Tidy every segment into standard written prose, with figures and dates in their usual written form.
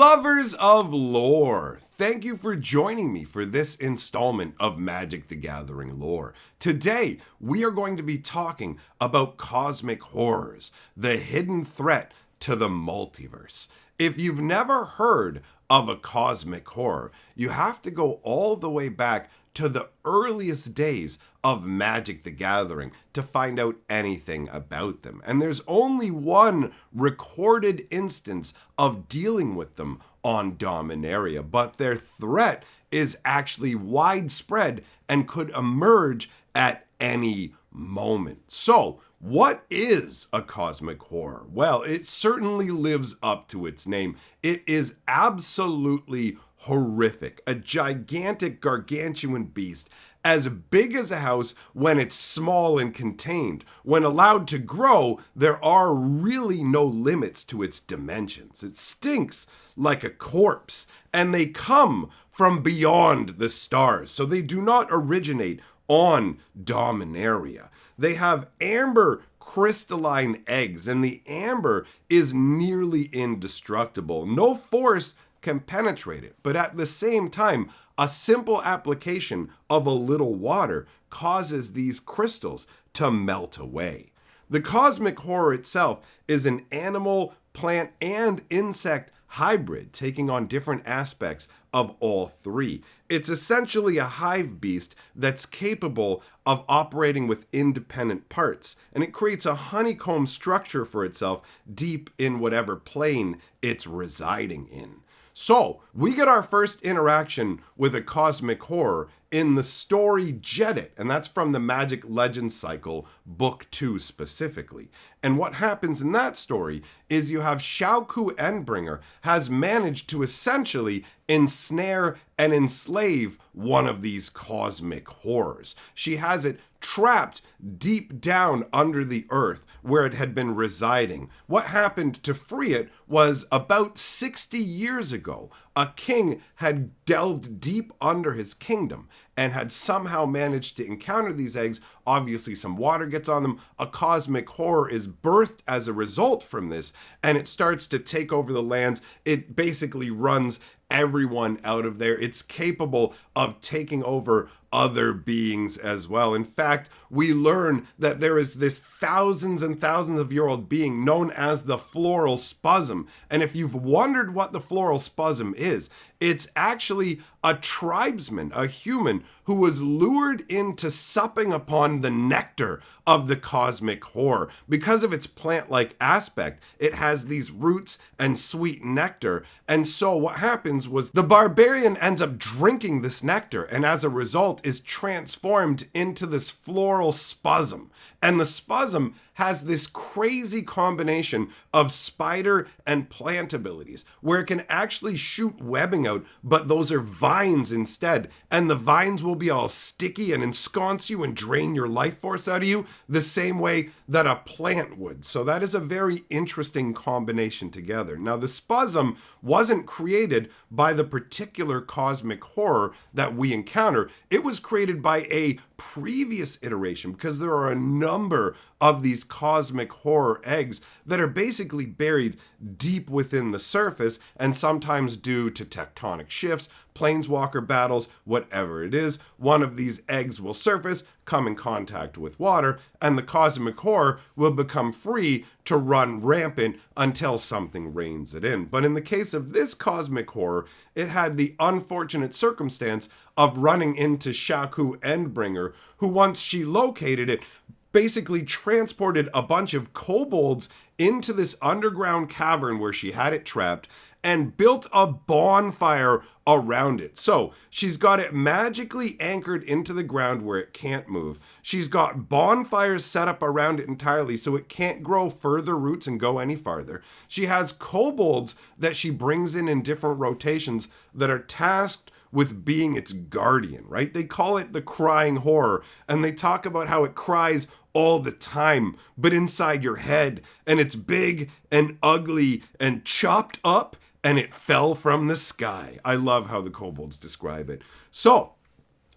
Lovers of lore, thank you for joining me for this installment of Magic the Gathering lore. Today, we are going to be talking about cosmic horrors, the hidden threat to the multiverse. If you've never heard of a cosmic horror, you have to go all the way back to the earliest days of Magic the Gathering to find out anything about them. And there's only one recorded instance of dealing with them on Dominaria, but their threat is actually widespread and could emerge at any moment. So, what is a cosmic horror? Well, it certainly lives up to its name. It is absolutely horrific, a gigantic gargantuan beast, as big as a house when it's small and contained. When allowed to grow, there are really no limits to its dimensions. It stinks like a corpse, and they come from beyond the stars, so they do not originate on Dominaria. They have amber crystalline eggs, and the amber is nearly indestructible. No force can penetrate it, but at the same time, a simple application of a little water causes these crystals to melt away. The cosmic horror itself is an animal, plant, and insect hybrid, taking on different aspects of all three. It's essentially a hive beast that's capable of operating with independent parts, and it creates a honeycomb structure for itself deep in whatever plane it's residing in. So, we get our first interaction with a cosmic horror in the story Jedit, and that's from the Magic Legends Cycle, Book 2 specifically. And what happens in that story is you have Xiaoku Endbringer has managed to essentially ensnare and enslave one of these cosmic horrors. She has it trapped deep down under the earth where it had been residing. What happened to free it was about 60 years ago, a king had delved deep under his kingdom and had somehow managed to encounter these eggs. Obviously, some water gets on them. A cosmic horror is birthed as a result from this, and it starts to take over the lands. It basically runs everyone out of there. It's capable of taking over other beings as well. In fact, we learn that there is this thousands and thousands of year old being known as the floral spasm. And if you've wondered what the floral spasm is, it's actually a tribesman, a human, who was lured into supping upon the nectar of the cosmic horror. Because of its plant-like aspect, it has these roots and sweet nectar. And so what happens was the barbarian ends up drinking this nectar, and as a result is transformed into this floral spasm. And the spasm has this crazy combination of spider and plant abilities where it can actually shoot webbing out, but those are vines instead. And the vines will be all sticky and ensconce you and drain your life force out of you the same way that a plant would. So that is a very interesting combination together. Now, the spasm wasn't created by the particular cosmic horror that we encounter. It was created by a previous iteration because there are a number of these cosmic horror eggs that are basically buried deep within the surface, and sometimes due to tectonic shifts, planeswalker battles, whatever it is, one of these eggs will surface, come in contact with water, and the cosmic horror will become free to run rampant until something reins it in. But in the case of this cosmic horror, it had the unfortunate circumstance of running into Xiaoku Endbringer, who once she located it, basically transported a bunch of kobolds into this underground cavern where she had it trapped and built a bonfire around it. So she's got it magically anchored into the ground where it can't move. She's got bonfires set up around it entirely so it can't grow further roots and go any farther. She has kobolds that she brings in different rotations that are tasked with being its guardian, right? They call it the crying horror, and they talk about how it cries all the time, but inside your head, and it's big and ugly and chopped up, and it fell from the sky. I love how the kobolds describe it. So,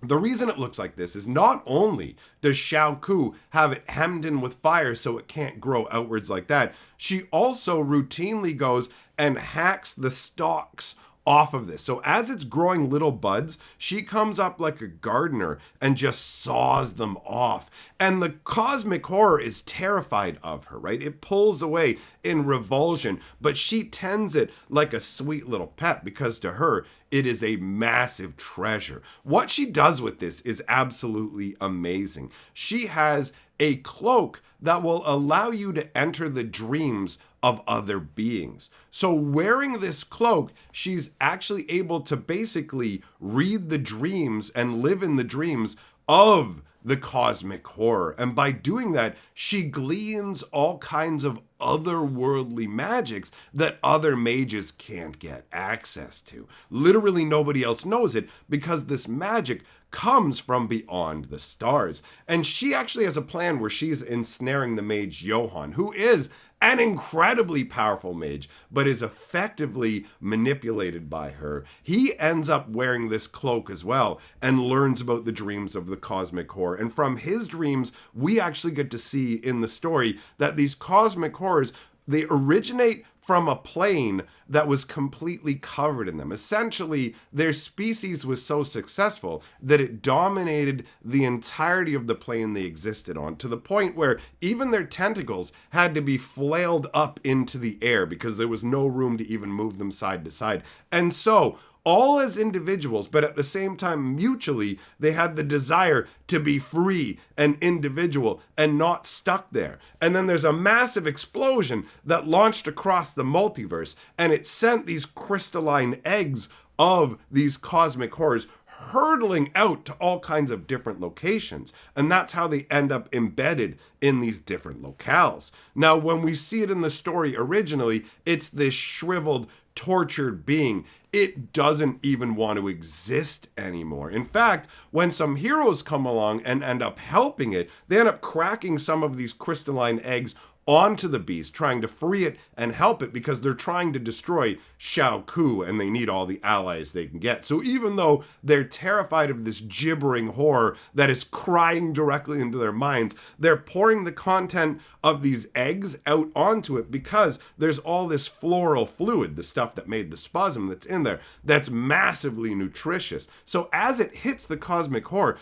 the reason it looks like this is not only does Xiaoku have it hemmed in with fire so it can't grow outwards like that, she also routinely goes and hacks the stalks off of this. So as it's growing little buds, she comes up like a gardener and just saws them off. And the cosmic horror is terrified of her, right? It pulls away in revulsion, but she tends it like a sweet little pet because to her, it is a massive treasure. What she does with this is absolutely amazing. She has a cloak that will allow you to enter the dreams of other beings. So wearing this cloak, she's actually able to basically read the dreams and live in the dreams of the cosmic horror. And by doing that, she gleans all kinds of otherworldly magics that other mages can't get access to. Literally nobody else knows it because this magic comes from beyond the stars. And she actually has a plan where she's ensnaring the mage Johann, who is an incredibly powerful mage, but is effectively manipulated by her. He ends up wearing this cloak as well and learns about the dreams of the cosmic horror. And from his dreams, we actually get to see in the story that these cosmic horrors, they originate from a plane that was completely covered in them. Essentially, their species was so successful that it dominated the entirety of the plane they existed on, to the point where even their tentacles had to be flailed up into the air because there was no room to even move them side to side. And so, all as individuals, but at the same time mutually, they had the desire to be free and individual and not stuck there. And then there's a massive explosion that launched across the multiverse, and it sent these crystalline eggs of these cosmic horrors hurtling out to all kinds of different locations. And that's how they end up embedded in these different locales. Now, when we see it in the story originally, it's this shriveled, tortured being. It doesn't even want to exist anymore. In fact, when some heroes come along and end up helping it, they end up cracking some of these crystalline eggs onto the beast, trying to free it and help it because they're trying to destroy Shao Ku and they need all the allies they can get. So even though they're terrified of this gibbering horror that is crying directly into their minds, they're pouring the content of these eggs out onto it because there's all this floral fluid, the stuff that made the spasm that's in there, that's massively nutritious. So as it hits the cosmic horror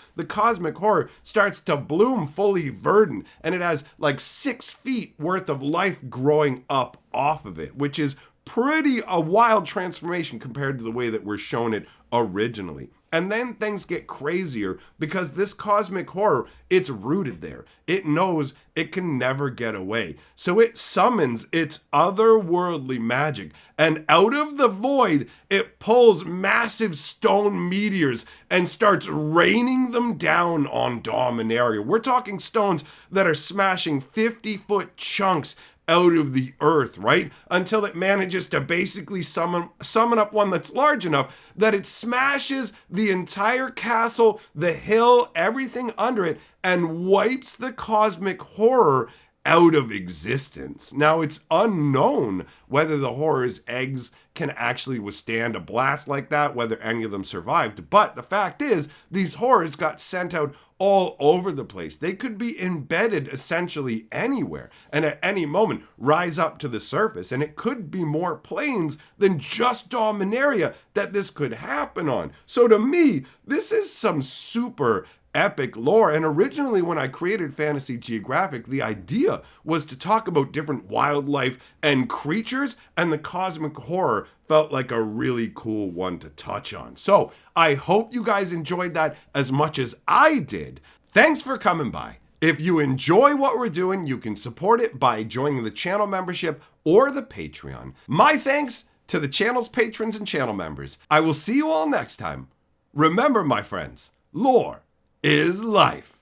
starts to bloom fully verdant, and it has like 6 feet worth of life growing up off of it, which is pretty a wild transformation compared to the way that we're shown it originally. And then things get crazier because this cosmic horror, it's rooted there. It knows it can never get away. So it summons its otherworldly magic, and out of the void, it pulls massive stone meteors and starts raining them down on Dominaria. We're talking stones that are smashing 50-foot chunks out of the earth, right? Until it manages to basically summon up one that's large enough that it smashes the entire castle, the hill, everything under it, and wipes the cosmic horror out of existence. Now, it's unknown whether the horror's eggs can actually withstand a blast like that, whether any of them survived. But the fact is, these horrors got sent out all over the place. They could be embedded essentially anywhere and at any moment rise up to the surface. And it could be more planes than just Dominaria that this could happen on. So to me, this is some super epic lore. And originally when I created Fantasy Geographic, the idea was to talk about different wildlife and creatures, and the cosmic horror felt like a really cool one to touch on. So I hope you guys enjoyed that as much as I did. Thanks for coming by. If you enjoy what we're doing, you can support it by joining the channel membership or the Patreon. My thanks to the channel's patrons and channel members. I will see you all next time. Remember, my friends, lore is life.